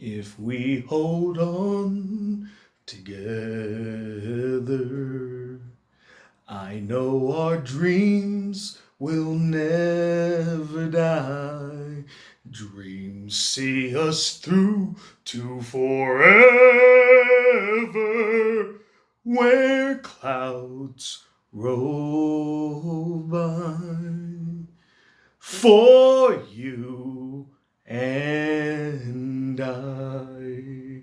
If we hold on together, I know our dreams will never die. Dreams see us through to forever, where clouds roll by. For you and I.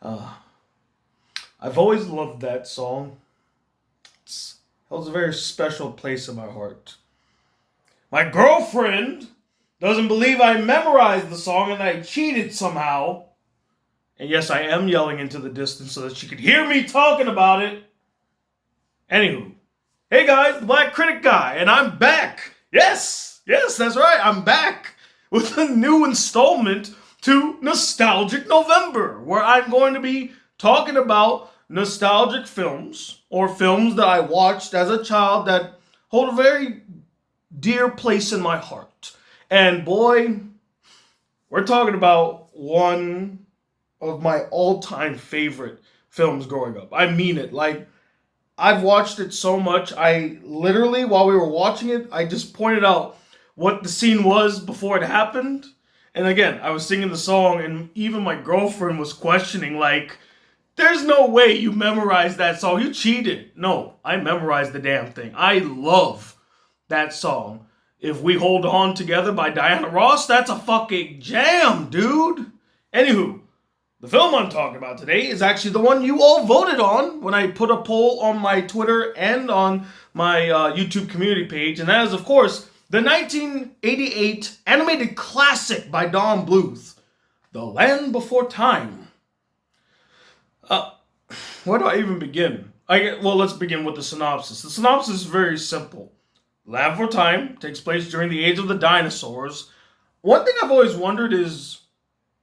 Ah, I've always loved that song. It holds a very special place in my heart. My girlfriend doesn't believe I memorized the song and I cheated somehow. And yes, I am yelling into the distance so that she could hear me talking about it. Anywho, hey guys, the Black Critic Guy, and I'm back. Yes, that's right, I'm back with a new installment to Nostalgic November, where I'm going to be talking about nostalgic films or films that I watched as a child that hold a very dear place in my heart. And boy, we're talking about one of my all-time favorite films growing up. I mean it. Like, I've watched it so much. I literally, while we were watching it, I just pointed out what the scene was before it happened. And again, I was singing the song, and even my girlfriend was questioning, like, there's no way you memorized that song. You cheated. No, I memorized the damn thing. I love that song. If We Hold On Together by Diana Ross, that's a fucking jam, dude. Anywho, the film I'm talking about today is actually the one you all voted on when I put a poll on my Twitter and on my YouTube community page. And that is, of course, the 1988 animated classic by Don Bluth, The Land Before Time. Where do I even begin? Let's begin with the synopsis. The synopsis is very simple. Land Before Time takes place during the age of the dinosaurs. One thing I've always wondered is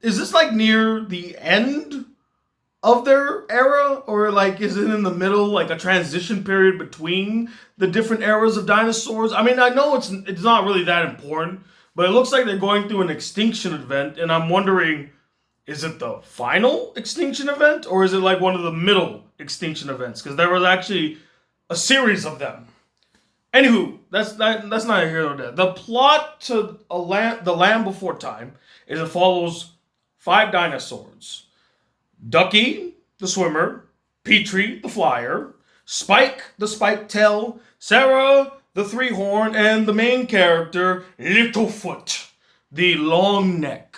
this like near the end of their era, or like is it in the middle, like a transition period between the different eras of dinosaurs? I mean, I know it's not really that important, but it looks like they're going through an extinction event, and I'm wondering, is it the final extinction event, or is it like one of the middle extinction events? Because there was actually a series of them. Anywho, that's not here nor there. The plot to The Land Before Time is it follows 5 dinosaurs. Ducky, the swimmer, Petrie, the flyer, Spike, the spike-tail, Sarah, the three-horn, and the main character, Littlefoot, the long neck.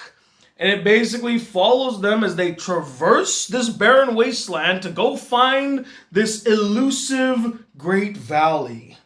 And it basically follows them as they traverse this barren wasteland to go find this elusive Great Valley.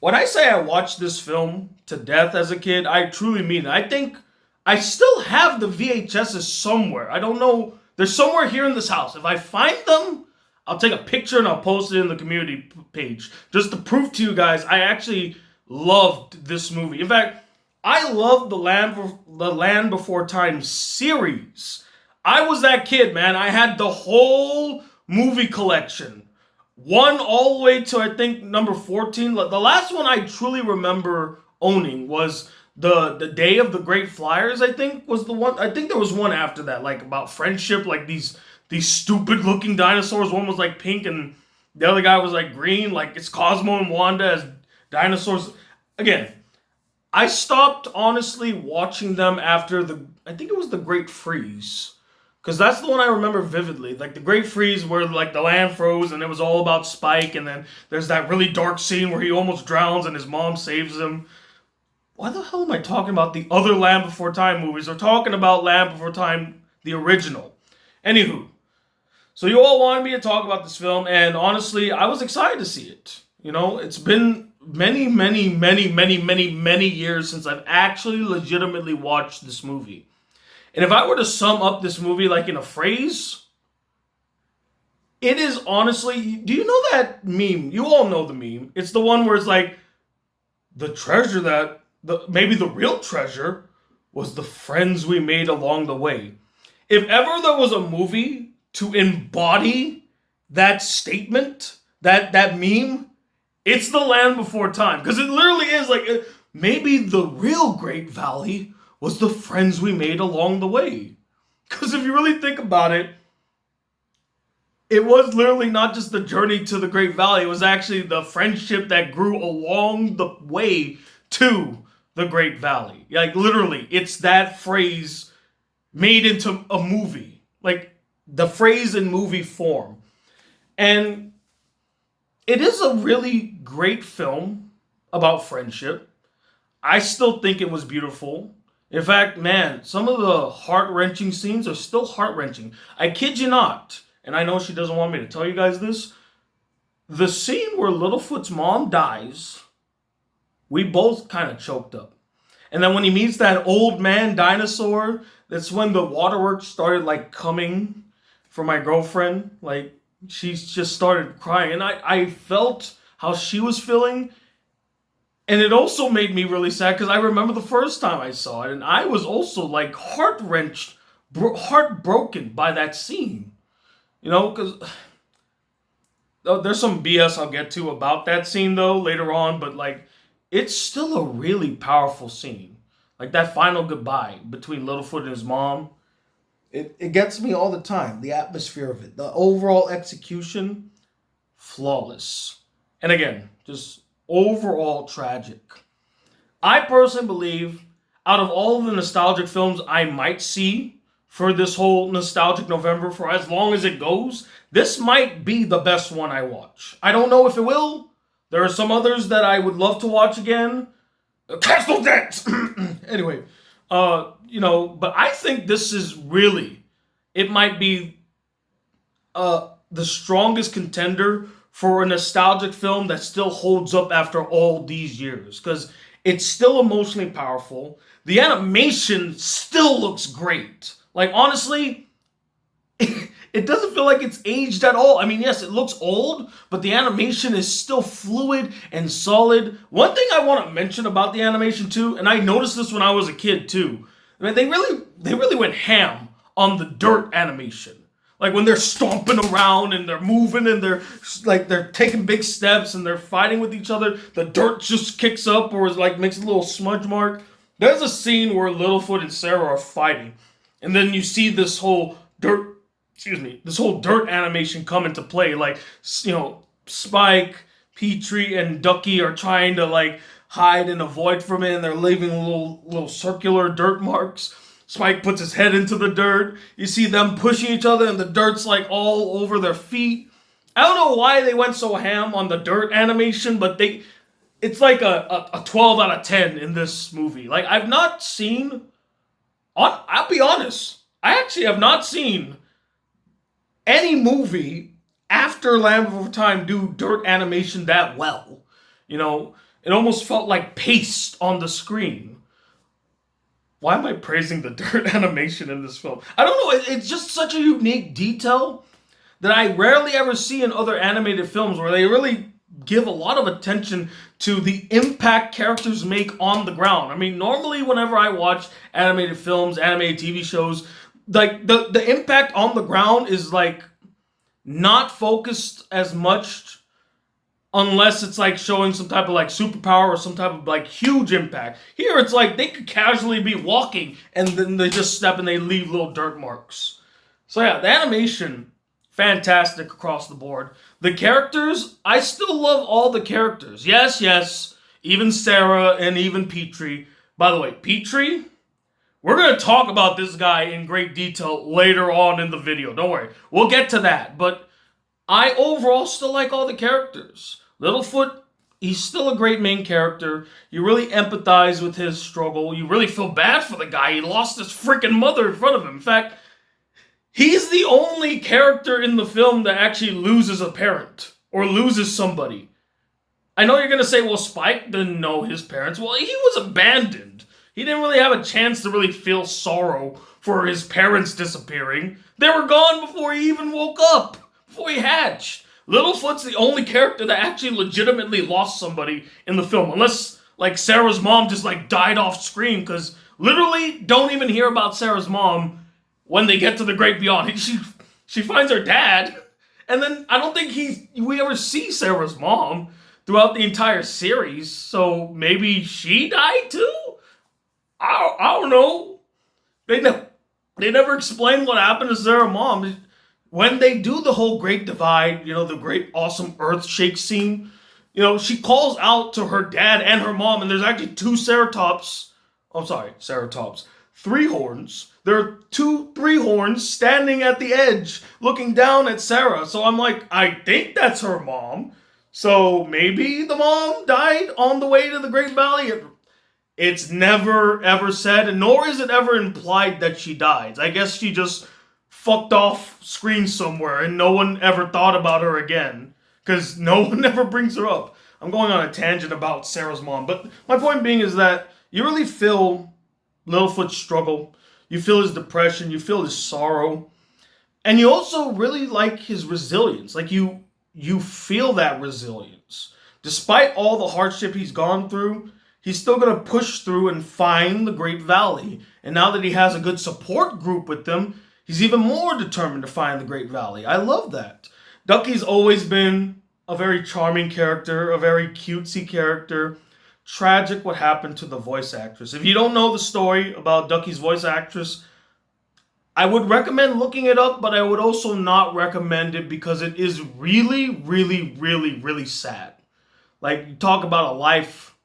When I say I watched this film to death as a kid, I truly mean it. I think I still have the VHSs somewhere. I don't know. They're somewhere here in this house. If I find them, I'll take a picture and I'll post it in the community page. Just to prove to you guys, I actually loved this movie. In fact, I loved the Land Before Time series. I was that kid, man. I had the whole movie collection. One all the way to, I think, number 14. The last one I truly remember owning was the Day of the Great Flyers, I think, was the one. I think there was one after that, like about friendship, like these stupid looking dinosaurs. One was like pink and the other guy was like green, like it's Cosmo and Wanda as dinosaurs. Again, I stopped honestly watching them after I think it was the Great Freeze. Because that's the one I remember vividly. Like the Great Freeze where like the land froze and it was all about Spike. And then there's that really dark scene where he almost drowns and his mom saves him. Why the hell am I talking about the other Land Before Time movies? We're talking about Land Before Time, the original. Anywho, so you all wanted me to talk about this film. And honestly, I was excited to see it. You know, it's been many years since I've actually legitimately watched this movie. And if I were to sum up this movie like in a phrase, it is honestly, do you know that meme? You all know the meme. It's the one where it's like, maybe the real treasure was the friends we made along the way. If ever there was a movie to embody that statement, that meme, it's The Land Before Time. Because it literally is like, maybe the real Great Valley was the friends we made along the way. Because if you really think about it, it was literally not just the journey to the Great Valley. It was actually the friendship that grew along the way to the Great Valley. Like, literally, it's that phrase made into a movie. Like, the phrase in movie form. And it is a really great film about friendship. I still think it was beautiful. In fact, man, some of the heart-wrenching scenes are still heart-wrenching. I kid you not. And I know she doesn't want me to tell you guys this. The scene where Littlefoot's mom dies, we both kind of choked up. And then when he meets that old man dinosaur, that's when the waterworks started like coming for my girlfriend. Like, she just started crying. And I felt how she was feeling. And it also made me really sad because I remember the first time I saw it. And I was also like heart-wrenched, heartbroken by that scene. You know, because there's some BS I'll get to about that scene, though, later on. But, like, it's still a really powerful scene. Like, that final goodbye between Littlefoot and his mom. It gets me all the time. The atmosphere of it. The overall execution, flawless. And again, just overall tragic. I personally believe, out of all of the nostalgic films I might see for this whole nostalgic November, for as long as it goes, this might be the best one I watch. I don't know if it will. There are some others that I would love to watch again. Castle Dance! Anyway, but I think this is really, it might be the strongest contender for a nostalgic film that still holds up after all these years. Because it's still emotionally powerful. The animation still looks great. Like, honestly, it doesn't feel like it's aged at all. I mean, yes, it looks old, but the animation is still fluid and solid. One thing I want to mention about the animation, too, and I noticed this when I was a kid, too. I mean, they really went ham on the dirt animation. Like, when they're stomping around and they're moving and they're taking big steps and they're fighting with each other, the dirt just kicks up or is like makes a little smudge mark. There's a scene where Littlefoot and Sarah are fighting. And then you see this whole dirt animation come into play. Like, Spike, Petrie, and Ducky are trying to, like, hide and avoid from it, and they're leaving little circular dirt marks. Spike puts his head into the dirt. You see them pushing each other, and the dirt's, like, all over their feet. I don't know why they went so ham on the dirt animation, but it's like a 12 out of 10 in this movie. Like, I'll be honest, I actually have not seen any movie after Land Before Time do dirt animation that well. You know, it almost felt like paste on the screen. Why am I praising the dirt animation in this film? I don't know, it's just such a unique detail that I rarely ever see in other animated films where they really give a lot of attention to the impact characters make on the ground. I mean, normally whenever I watch animated films, animated TV shows, like the impact on the ground is like not focused as much unless it's like showing some type of like superpower or some type of like huge impact. Here it's like they could casually be walking and then they just step and they leave little dirt marks. So yeah, the animation, fantastic across the board. The characters, I still love all the characters. Yes, even Sarah and even Petrie. By the way, Petrie, we're going to talk about this guy in great detail later on in the video. Don't worry. We'll get to that. But I overall still like all the characters. Littlefoot, he's still a great main character. You really empathize with his struggle. You really feel bad for the guy. He lost his freaking mother in front of him. In fact, he's the only character in the film that actually loses a parent or loses somebody. I know you're going to say, well, Spike didn't know his parents. Well, he was abandoned. He didn't really have a chance to really feel sorrow for his parents disappearing. They were gone before he even woke up, before he hatched. Littlefoot's the only character that actually legitimately lost somebody in the film. Unless, like, Sarah's mom just, like, died off screen. Because literally don't even hear about Sarah's mom when they get to the Great Beyond. She finds her dad. And then I don't think we ever see Sarah's mom throughout the entire series. So maybe she died too? I don't know. They never they never explain what happened to Sarah's mom. When they do the whole Great Divide, the great awesome Earth Shake scene, she calls out to her dad and her mom, and there's actually two Ceratops. I'm sorry, Ceratops. Three horns. There are three horns standing at the edge, looking down at Sarah. So I'm like, I think that's her mom. So maybe the mom died on the way to the Great Valley. It's never ever said, nor is it ever implied that she dies. I guess she just fucked off screen somewhere and no one ever thought about her again. Because no one ever brings her up. I'm going on a tangent about Sarah's mom. But my point being is that you really feel Littlefoot's struggle. You feel his depression. You feel his sorrow. And you also really like his resilience. Like you feel that resilience. Despite all the hardship he's gone through, he's still going to push through and find the Great Valley. And now that he has a good support group with him, he's even more determined to find the Great Valley. I love that. Ducky's always been a very charming character, a very cutesy character. Tragic what happened to the voice actress. If you don't know the story about Ducky's voice actress, I would recommend looking it up, but I would also not recommend it because it is really, really, really, really sad. Like, you talk about a life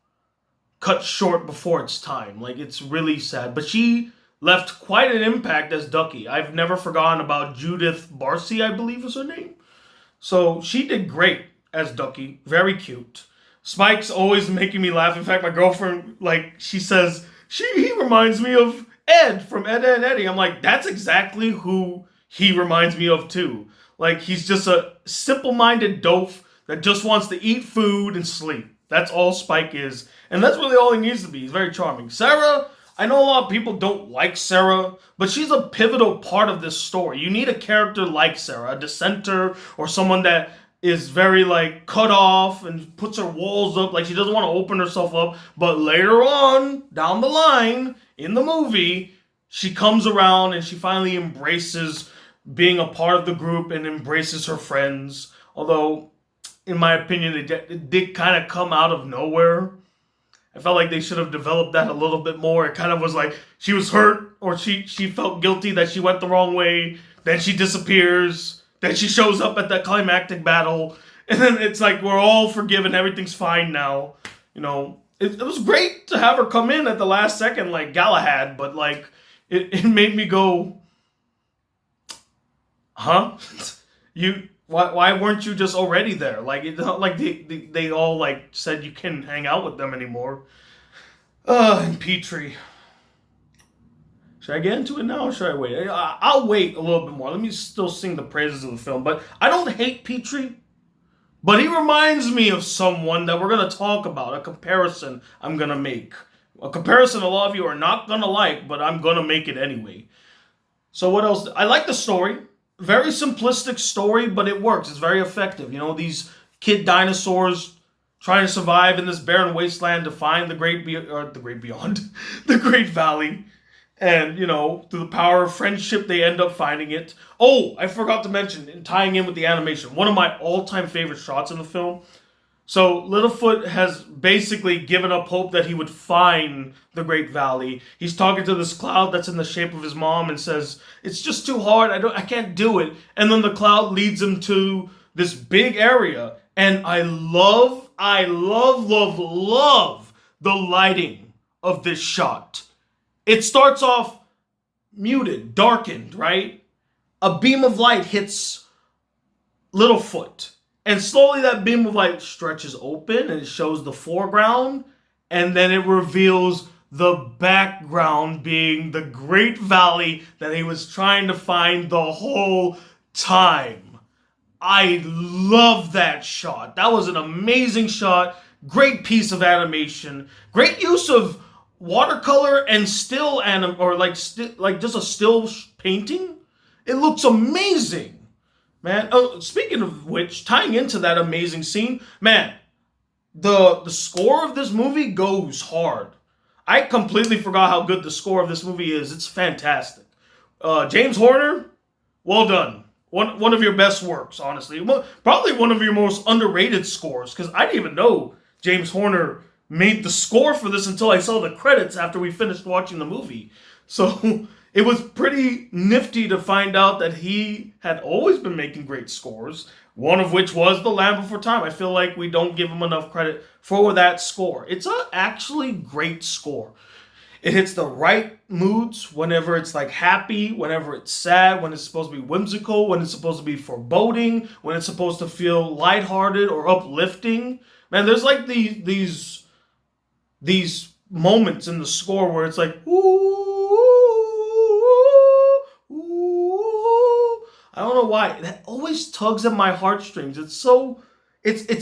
cut short before its time. Like, it's really sad. But she left quite an impact as Ducky. I've never forgotten about Judith Barcy, I believe is her name. So she did great as Ducky. Very cute. Spike's always making me laugh. In fact, my girlfriend, she says, he reminds me of Ed from Ed, Edd n Eddy. I'm like, that's exactly who he reminds me of too. Like, he's just a simple-minded dope that just wants to eat food and sleep. That's all Spike is. And that's really all he needs to be. He's very charming. Sarah, I know a lot of people don't like Sarah, but she's a pivotal part of this story. You need a character like Sarah, a dissenter, or someone that is very, cut off and puts her walls up. Like, she doesn't want to open herself up. But later on, down the line, in the movie, she comes around and she finally embraces being a part of the group and embraces her friends. Although, in my opinion, it did kind of come out of nowhere. I felt like they should have developed that a little bit more. It kind of was like she was hurt or she felt guilty that she went the wrong way. Then she disappears. Then she shows up at that climactic battle. And then it's like we're all forgiven. Everything's fine now. It was great to have her come in at the last second like Galahad. But it made me go, huh? Why weren't you just already there? It's not like they all said you couldn't hang out with them anymore. And Petrie. Should I get into it now or should I wait? I'll wait a little bit more. Let me still sing the praises of the film. But I don't hate Petrie. But he reminds me of someone that we're going to talk about. A comparison I'm going to make. A comparison a lot of you are not going to like, but I'm going to make it anyway. So what else? I like the story. Very simplistic story, but it works. It's very effective. These kid dinosaurs trying to survive in this barren wasteland to find the Great Valley. And, through the power of friendship, they end up finding it. Oh, I forgot to mention, in tying in with the animation, one of my all-time favorite shots in the film. So, Littlefoot has basically given up hope that he would find the Great Valley. He's talking to this cloud that's in the shape of his mom and says, it's just too hard, I can't do it. And then the cloud leads him to this big area. And I love the lighting of this shot. It starts off muted, darkened, right? A beam of light hits Littlefoot. And slowly that beam of light stretches open and it shows the foreground. And then it reveals the background being the Great Valley that he was trying to find the whole time. I love that shot. That was an amazing shot. Great piece of animation. Great use of watercolor and still just a still painting. It looks amazing, man. Oh, speaking of which, tying into that amazing scene, man, the score of this movie goes hard. I completely forgot how good the score of this movie is. It's fantastic. James Horner, well done. One of your best works, honestly. Probably one of your most underrated scores, because I didn't even know James Horner made the score for this until I saw the credits after we finished watching the movie. So it was pretty nifty to find out that he had always been making great scores, one of which was The Land Before Time. I feel like we don't give him enough credit for that score. It's a actually great score. It hits the right moods whenever it's like happy, whenever it's sad, when it's supposed to be whimsical, when it's supposed to be foreboding, when it's supposed to feel lighthearted or uplifting. Man, there's like these moments in the score where it's like, ooh, ooh. I don't know why. That always tugs at my heartstrings. It's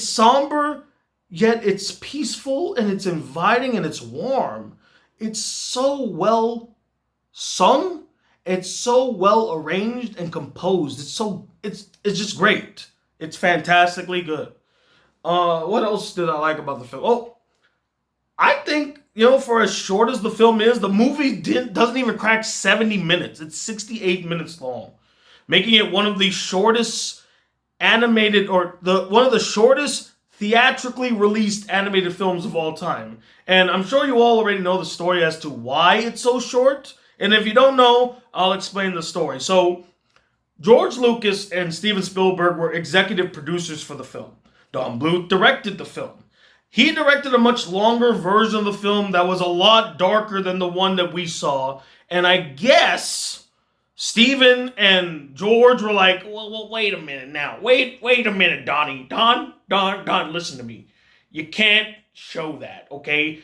somber, yet it's peaceful and it's inviting and it's warm. It's so well sung. It's so well arranged and composed. It's just great. It's fantastically good. What else did I like about the film? Oh, I think, for as short as the film is, the movie doesn't even crack 70 minutes. It's 68 minutes long, making it one of the shortest animated one of the shortest theatrically released animated films of all time. And I'm sure you all already know the story as to why it's so short. And if you don't know, I'll explain the story. So, George Lucas and Steven Spielberg were executive producers for the film. Don Bluth directed the film. He directed a much longer version of the film that was a lot darker than the one that we saw. And I guess Steven and George were like, well, wait a minute now. Wait a minute, Donnie. Don, listen to me. You can't show that, okay?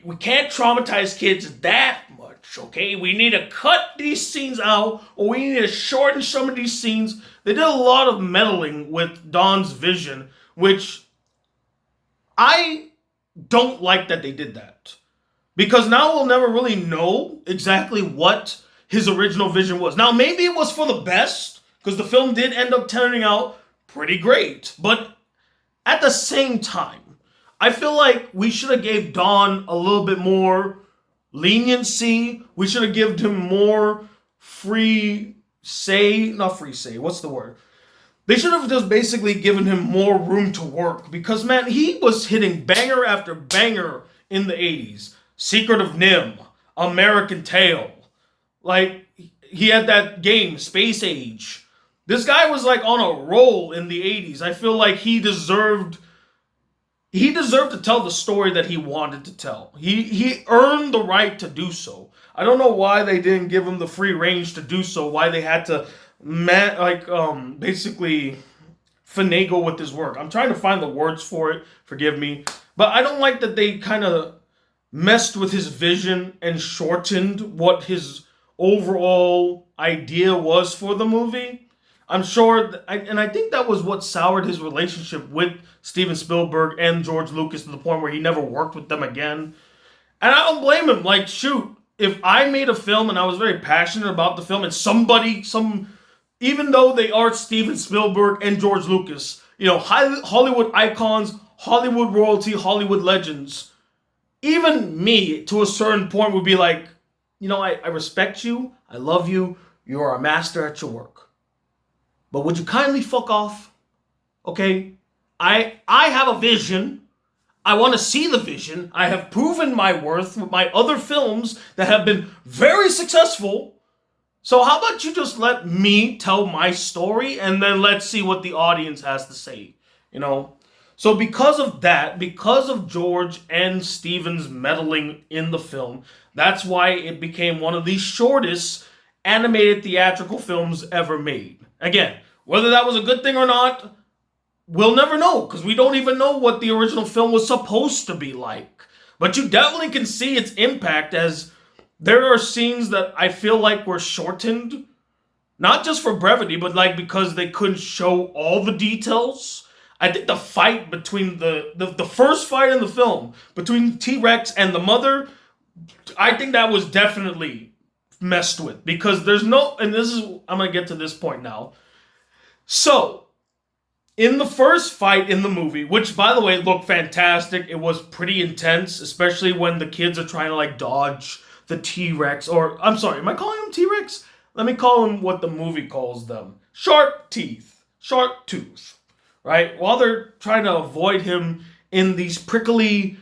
We can't traumatize kids that much, okay? We need to cut these scenes out, or we need to shorten some of these scenes. They did a lot of meddling with Don's vision, which I don't like that they did that. Because now we'll never really know exactly what his original vision was. Now, maybe it was for the best, because the film did end up turning out pretty great. But at the same time, I feel like we should have gave Don a little bit more leniency. We should have given him more not free say, what's the word? They should have just basically given him more room to work. Because, man, he was hitting banger after banger in the 80s. Secret of Nim, American Tail. Like, he had that game, Space Age. This guy was like on a roll in the 80s. I feel like he deserved to tell the story that he wanted to tell. He earned the right to do so. I don't know why they didn't give him the free range to do so, why they had to basically finagle with his work. I'm trying to find the words for it, forgive me. But I don't like that they kind of messed with his vision and shortened what his overall idea was for the movie. I'm sure, and I think that was what soured his relationship with Steven Spielberg and George Lucas to the point where he never worked with them again. And I don't blame him. Like, shoot, if I made a film and I was very passionate about the film and even though they are Steven Spielberg and George Lucas, Hollywood icons, Hollywood royalty, Hollywood legends, even me, to a certain point, would be like, I respect you, I love you, you are a master at your work. But would you kindly fuck off? Okay? I have a vision. I want to see the vision. I have proven my worth with my other films that have been very successful. So how about you just let me tell my story and then let's see what the audience has to say, So because of that, because of George and Steven's meddling in the film, that's why it became one of the shortest animated theatrical films ever made. Again, whether that was a good thing or not, we'll never know, because we don't even know what the original film was supposed to be like. But you definitely can see its impact, as there are scenes that I feel like were shortened, not just for brevity, but because they couldn't show all the details. I think the fight between the first fight in the film between T-Rex and the mother, I think that was definitely messed with, because I'm going to get to this point now. So, in the first fight in the movie, which, by the way, looked fantastic, it was pretty intense, especially when the kids are trying to, dodge the T-Rex, or, I'm sorry, am I calling them T-Rex? Let me call them what the movie calls them. Shark tooth, right? While they're trying to avoid him in these prickly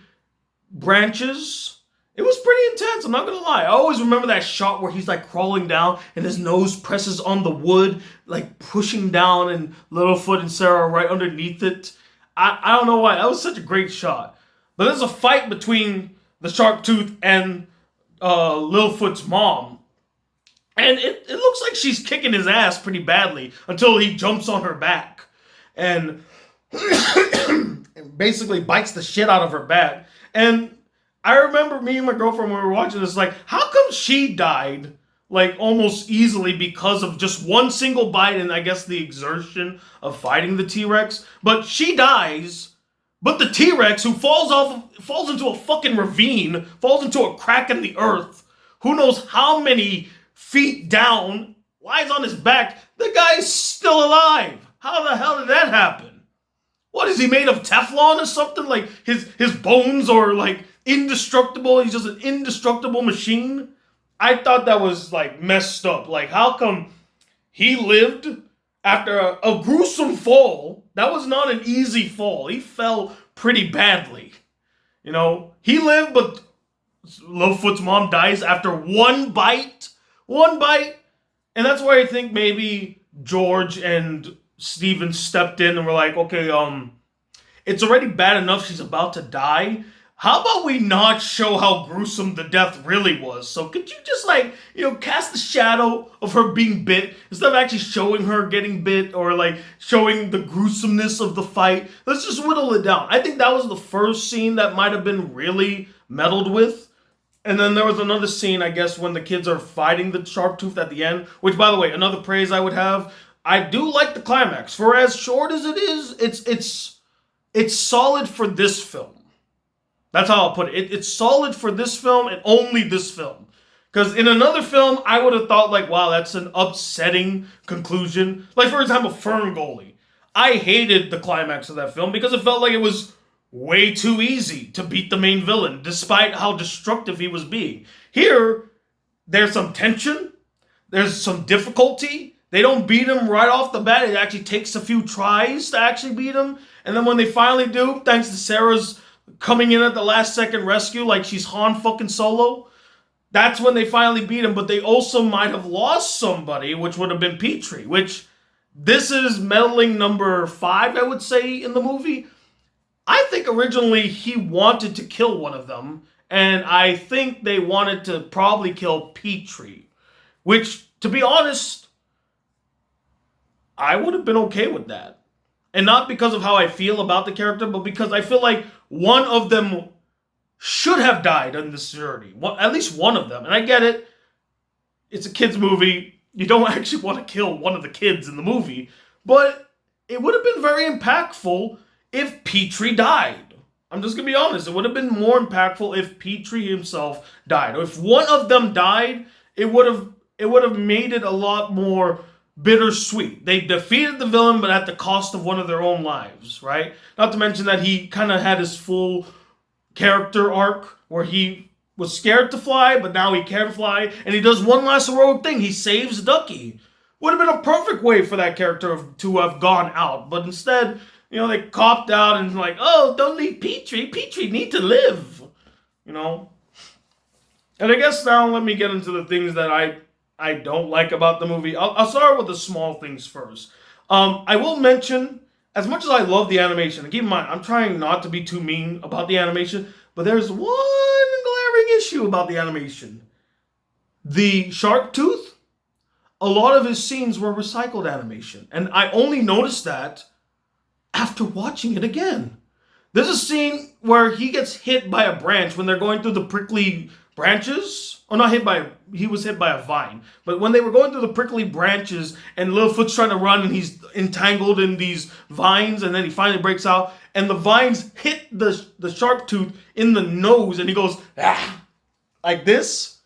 branches. It was pretty intense, I'm not gonna lie. I always remember that shot where he's like crawling down and his nose presses on the wood, like pushing down, and Littlefoot and Sarah are right underneath it. I don't know why. That was such a great shot. But there's a fight between the shark tooth and Littlefoot's mom. And it looks like she's kicking his ass pretty badly until he jumps on her back and basically bites the shit out of her back. And I remember me and my girlfriend when we were watching this, like, how come she died like almost easily because of just one single bite and I guess the exertion of fighting the T-Rex? But she dies, but the T-Rex, who falls into a fucking ravine, falls into a crack in the earth, who knows how many feet down, lies on his back. The guy's still alive. How the hell did that happen? What, is he made of Teflon or something? Like his bones are like indestructible. He's just an indestructible machine. I thought that was like messed up. Like, how come he lived after a gruesome fall? That was not an easy fall. He fell pretty badly. You know, he lived, but Littlefoot's mom dies after one bite. One bite. And that's why I think maybe George and Steven stepped in and were like, okay, it's already bad enough she's about to die. How about we not show how gruesome the death really was? So could you just like, cast the shadow of her being bit instead of actually showing her getting bit or like showing the gruesomeness of the fight? Let's just whittle it down. I think that was the first scene that might have been really meddled with. And then there was another scene, I guess, when the kids are fighting the Sharptooth at the end, which, by the way, another praise I would have. I do like the climax. For as short as it is, it's solid for this film. That's how I'll put it. It's solid for this film and only this film. Because in another film, I would have thought, like, wow, that's an upsetting conclusion. Like, for example, Ferngully. I hated the climax of that film because it felt like it was way too easy to beat the main villain, despite how destructive he was being. Here, there's some tension, there's some difficulty. They don't beat him right off the bat. It actually takes a few tries to actually beat him. And then when they finally do, thanks to Sarah's coming in at the last second rescue like she's Han fucking Solo, that's when they finally beat him. But they also might have lost somebody, which would have been Petrie, which this is meddling number 5, I would say, in the movie. I think originally he wanted to kill one of them, and I think they wanted to probably kill Petrie, which, to be honest, I would have been okay with that. And not because of how I feel about the character, but because I feel like one of them should have died in this journey. At least one of them. And I get it. It's a kid's movie. You don't actually want to kill one of the kids in the movie. But it would have been very impactful if Petrie died. I'm just going to be honest. It would have been more impactful if Petrie himself died. Or if one of them died, it would have made it a lot more bittersweet. They defeated the villain, but at the cost of one of their own lives, right? Not to mention that he kind of had his full character arc where he was scared to fly, but now he can fly, and he does one last heroic thing. He saves Ducky. Would have been a perfect way for that character to have gone out, but instead, they copped out and like, oh, don't leave Petrie. Petrie need to live, And I guess now let me get into the things that I don't like about the movie. I'll start with the small things first. I will mention, as much as I love the animation, and keep in mind, I'm trying not to be too mean about the animation, but there's one glaring issue about the animation. The shark tooth, a lot of his scenes were recycled animation, and I only noticed that after watching it again. There's a scene where he gets hit by a branch when they're going through the prickly branches. Oh, not hit by, he was hit by a vine. But when they were going through the prickly branches and Littlefoot's trying to run and he's entangled in these vines and then he finally breaks out and the vines hit the sharp tooth in the nose and he goes, ah, like this.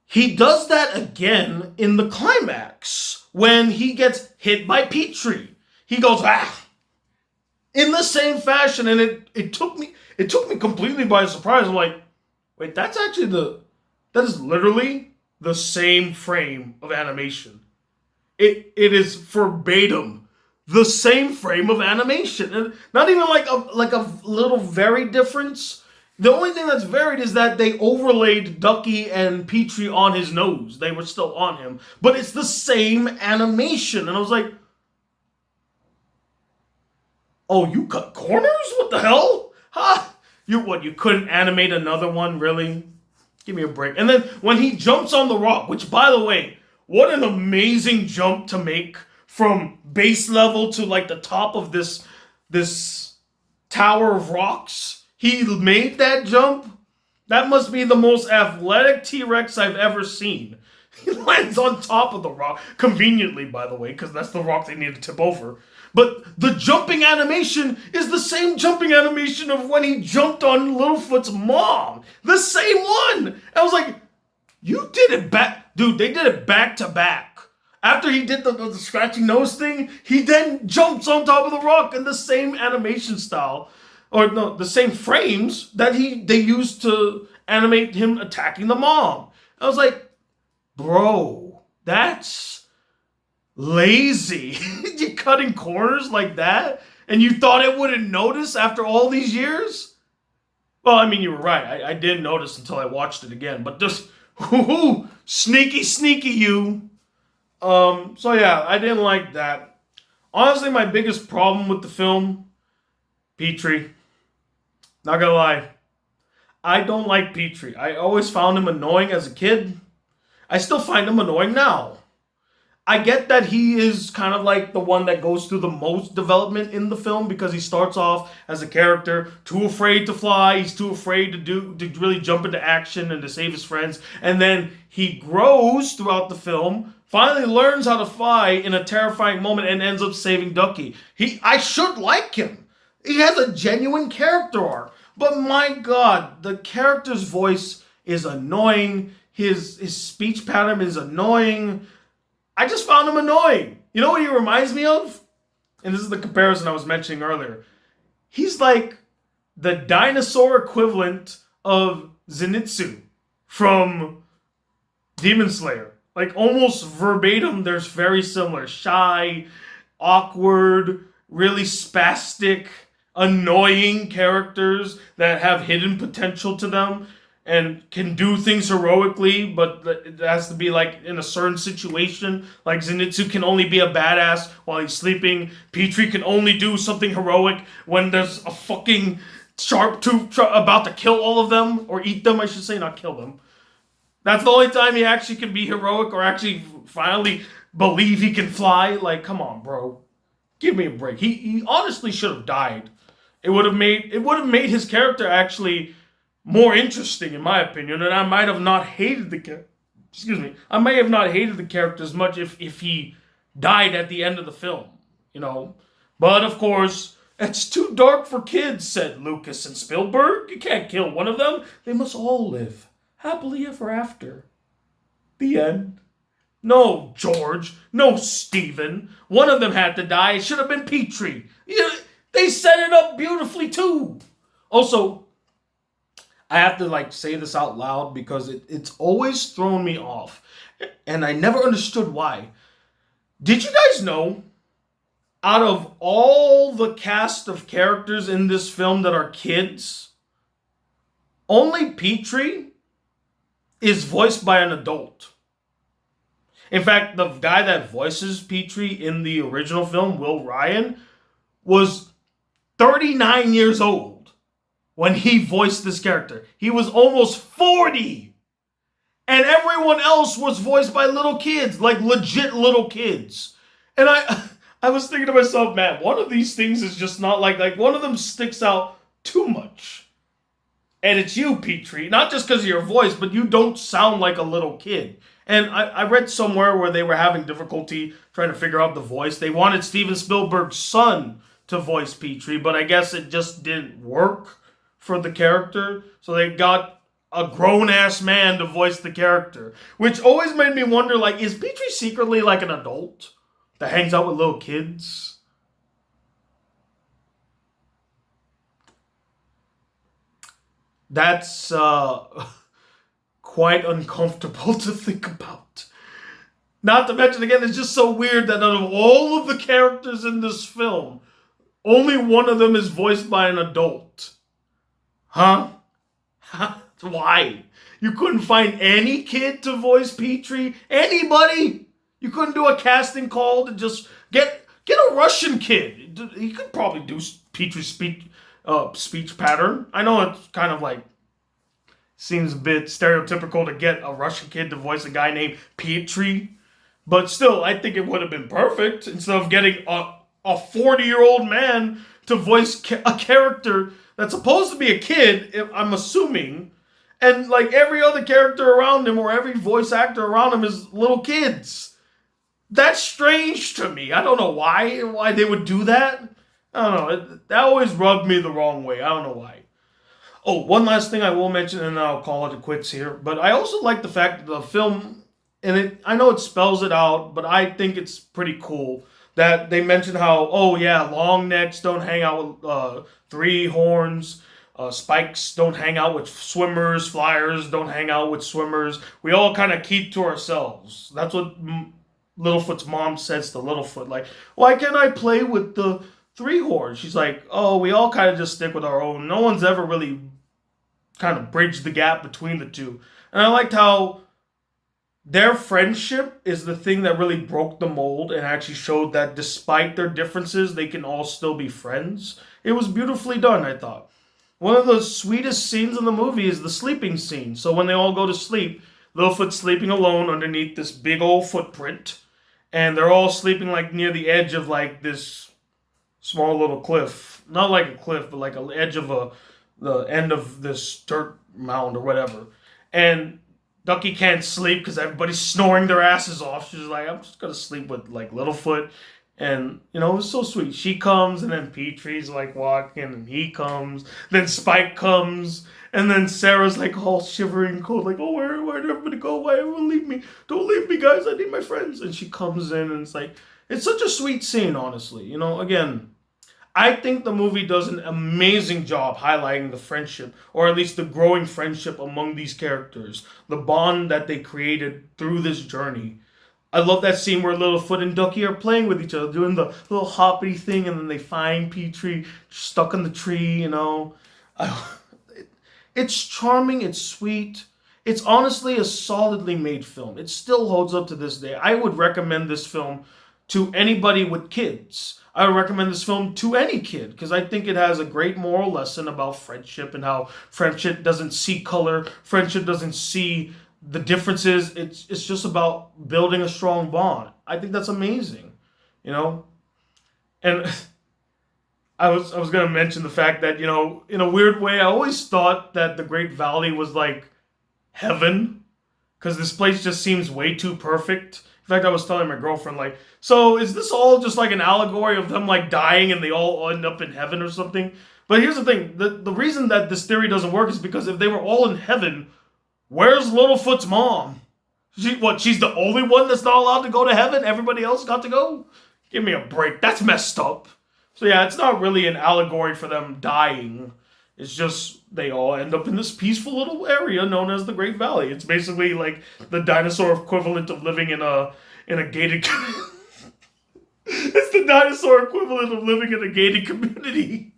He does that again in the climax when he gets hit by Petrie. He goes, ah, in the same fashion, and it took me completely by surprise. I'm like, wait, that is literally the same frame of animation. It is verbatim the same frame of animation, and not even like a little very difference. The only thing that's varied is that they overlaid Ducky and Petrie on his nose. They were still on him. But it's the same animation. And I was like, oh, you cut corners? What the hell? Huh? You couldn't animate another one, really? Give me a break. And then when he jumps on the rock, which, by the way, what an amazing jump to make from base level to like the top of this tower of rocks. He made that jump. That must be the most athletic T-Rex I've ever seen. He lands on top of the rock, conveniently, by the way, because that's the rock they need to tip over. But the jumping animation is the same jumping animation of when he jumped on Littlefoot's mom. The same one. And I was like, you did it back. Dude, they did it back to back. After he did the scratchy nose thing, he then jumps on top of the rock in the same animation style. Or no, the same frames that they used to animate him attacking the mom. I was like, bro, that's lazy. You're cutting corners like that? And you thought I wouldn't notice after all these years? Well, I mean, you were right. I didn't notice until I watched it again. But just, sneaky you. So yeah, I didn't like that. Honestly, my biggest problem with the film, Petrie. Not gonna lie. I don't like Petrie. I always found him annoying as a kid. I still find him annoying now. I get that he is kind of like the one that goes through the most development in the film because he starts off as a character too afraid to fly. He's too afraid to really jump into action and to save his friends. And then he grows throughout the film, finally learns how to fly in a terrifying moment and ends up saving Ducky. I should like him. He has a genuine character arc. But my God, the character's voice is annoying. His speech pattern is annoying. I just found him annoying. You know what he reminds me of? And this is the comparison I was mentioning earlier. He's like the dinosaur equivalent of Zenitsu from Demon Slayer. Like almost verbatim, there's very similar. Shy, awkward, really spastic, annoying characters that have hidden potential to them and can do things heroically, but it has to be like in a certain situation. Like Zenitsu can only be a badass while he's sleeping. Petrie can only do something heroic when there's a fucking sharp tooth about to kill all of them, or eat them, I should say, not kill them. That's the only time he actually can be heroic or actually finally believe he can fly. Like, come on, bro. Give me a break. He honestly should have died. It would have made his character actually more interesting, in my opinion, and I might have not hated the character. Excuse me. I may have not hated the character as much if he died at the end of the film, you know. But of course, it's too dark for kids, said Lucas and Spielberg. You can't kill one of them. They must all live happily ever after. The end. No, George. No, Stephen. One of them had to die. It should have been Petrie. They set it up beautifully too. Also, I have to say this out loud because it's always thrown me off. And I never understood why. Did you guys know, out of all the cast of characters in this film that are kids, only Petrie is voiced by an adult? In fact, the guy that voices Petrie in the original film, Will Ryan, was 39 years old when he voiced this character. He was almost 40. And everyone else was voiced by little kids, like legit little kids. And I was thinking to myself, man, one of these things is just not like one of them sticks out too much. And it's you, Petrie. Not just because of your voice, but you don't sound like a little kid. And I read somewhere where they were having difficulty trying to figure out the voice. They wanted Steven Spielberg's son to voice Petrie, but I guess it just didn't work for the character. So they got a grown-ass man to voice the character. Which always made me wonder, is Petrie secretly like an adult that hangs out with little kids? That's quite uncomfortable to think about. Not to mention, again, it's just so weird that out of all of the characters in this film, only one of them is voiced by an adult. Huh? Why? You couldn't find any kid to voice Petrie? Anybody? You couldn't do a casting call to just get a Russian kid. He could probably do Petrie's speech pattern. I know it's kind of like seems a bit stereotypical to get a Russian kid to voice a guy named Petrie, but still, I think it would have been perfect instead of getting a 40-year-old man to voice a character that's supposed to be a kid, I'm assuming, and like every other character around him or every voice actor around him is little kids. That's strange to me. I don't know why they would do that. I don't know. That always rubbed me the wrong way. I don't know why. Oh, one last thing I will mention, and then I'll call it a quits here. But I also like the fact that the film, and I know it spells it out, but I think it's pretty cool that they mention how, oh yeah, long necks don't hang out with three horns. Spikes don't hang out with swimmers. Flyers don't hang out with swimmers. We all kind of keep to ourselves. That's what Littlefoot's mom says to Littlefoot. Like, why can't I play with the three horns? She's like, oh, we all kind of just stick with our own. No one's ever really kind of bridged the gap between the two. And I liked how their friendship is the thing that really broke the mold and actually showed that despite their differences, they can all still be friends. It was beautifully done, I thought. One of the sweetest scenes in the movie is the sleeping scene. So when they all go to sleep, Littlefoot's sleeping alone underneath this big old footprint. And they're all sleeping like near the edge of like this small little cliff. Not like a cliff, but like an edge of the end of this dirt mound or whatever. And Ducky can't sleep because everybody's snoring their asses off. She's like, I'm just going to sleep with like Littlefoot. And, you know, it was so sweet. She comes, and then Petrie's like walking, and he comes. Then Spike comes, and then Sarah's like all shivering cold, like, oh, where'd everybody go? Why everyone leave me? Don't leave me, guys. I need my friends. And she comes in, and it's like, it's such a sweet scene, honestly. You know, again, I think the movie does an amazing job highlighting the friendship, or at least the growing friendship among these characters, the bond that they created through this journey. I love that scene where Littlefoot and Ducky are playing with each other, doing the little hoppity thing, and then they find Petrie stuck in the tree, you know. It's charming, it's sweet. It's honestly a solidly made film. It still holds up to this day. I would recommend this film to anybody with kids. I would recommend this film to any kid because I think it has a great moral lesson about friendship and how friendship doesn't see color, friendship doesn't see the differences. It's just about building a strong bond. I think that's amazing, you know. And I was gonna mention the fact that, you know, in a weird way, I always thought that the Great Valley was like heaven because this place just seems way too perfect. In fact, I was telling my girlfriend, like, so is this all just like an allegory of them like dying and they all end up in heaven or something? But here's the thing: the reason that this theory doesn't work is because if they were all in heaven, where's Littlefoot's mom? She's the only one that's not allowed to go to heaven? Everybody else got to go? Give me a break. That's messed up. So yeah, it's not really an allegory for them dying. It's just they all end up in this peaceful little area known as the Great Valley. It's basically like the dinosaur equivalent of living in a gated It's the dinosaur equivalent of living in a gated community.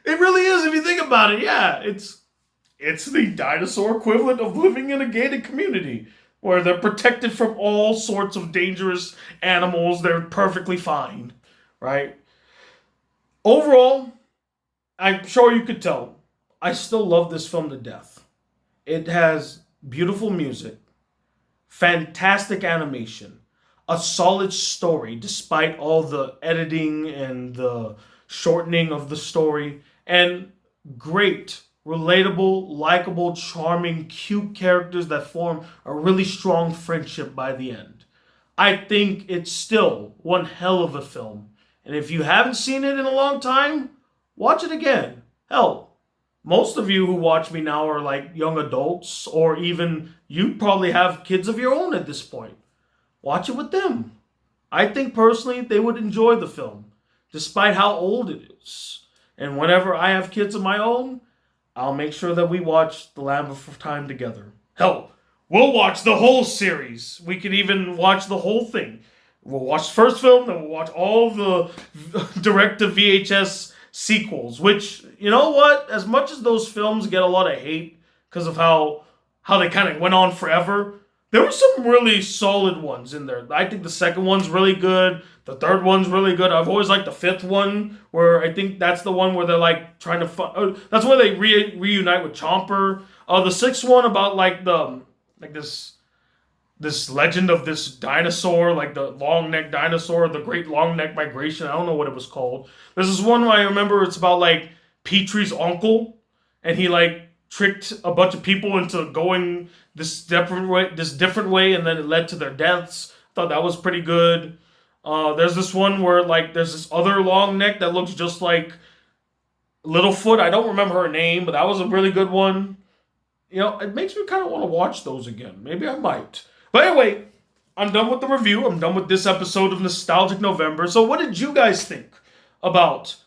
It really is if you think about it. Yeah, it's the dinosaur equivalent of living in a gated community where they're protected from all sorts of dangerous animals. They're perfectly fine, right? Overall, I'm sure you could tell, I still love this film to death. It has beautiful music, fantastic animation, a solid story despite all the editing and the shortening of the story, and great, relatable, likable, charming, cute characters that form a really strong friendship by the end. I think it's still one hell of a film. And if you haven't seen it in a long time, watch it again. Hell, most of you who watch me now are like young adults, or even you probably have kids of your own at this point. Watch it with them. I think personally they would enjoy the film, despite how old it is. And whenever I have kids of my own, I'll make sure that we watch The Land Before Time together. Hell, we'll watch the whole series. We could even watch the whole thing. We'll watch the first film, then we'll watch all the direct-to-VHS sequels, which, you know what? As much as those films get a lot of hate because of how they kind of went on forever. There were some really solid ones in there. I think the second one's really good. The third one's really good. I've always liked the fifth one, where I think that's the one where they're like trying to. That's where they reunite with Chomper. The sixth one about like this legend of this dinosaur, like the long neck dinosaur, the Great Long Neck Migration. I don't know what it was called. There's this one where I remember it's about like Petrie's uncle, and he like tricked a bunch of people into going this different way, and then it led to their deaths. I thought that was pretty good. There's this one where like there's this other long neck that looks just like Littlefoot. I don't remember her name, but that was a really good one. It makes me kind of want to watch those again. Maybe I might. But anyway, I'm done with the review. I'm done with this episode of Nostalgic November. So what did you guys think about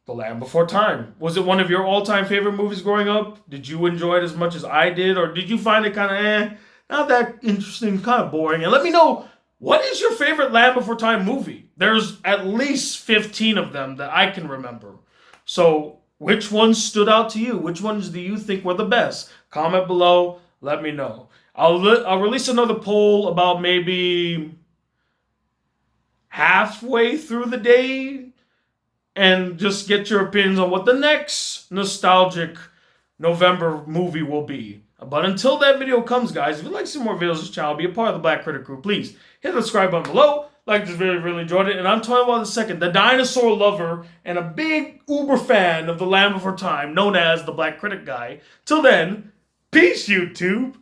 The Land Before Time? Was it one of your all-time favorite movies growing up? Did you enjoy it as much as I did? Or did you find it kind of not that interesting, kind of boring? And let me know, what is your favorite Land Before Time movie? There's at least 15 of them that I can remember. So which ones stood out to you? Which ones do you think were the best? Comment below. Let me know. I'll release another poll about maybe halfway through the day and just get your opinions on what the next nostalgic November movie will be. But until that video comes, guys, if you'd like to see more videos of this channel, be a part of the Black Critic Group, please hit the subscribe button below. Like this video, really enjoyed it. And I'm Tony Wild II, the dinosaur lover and a big uber fan of The Land Before Time, known as the Black Critic Guy. Till then, peace, YouTube.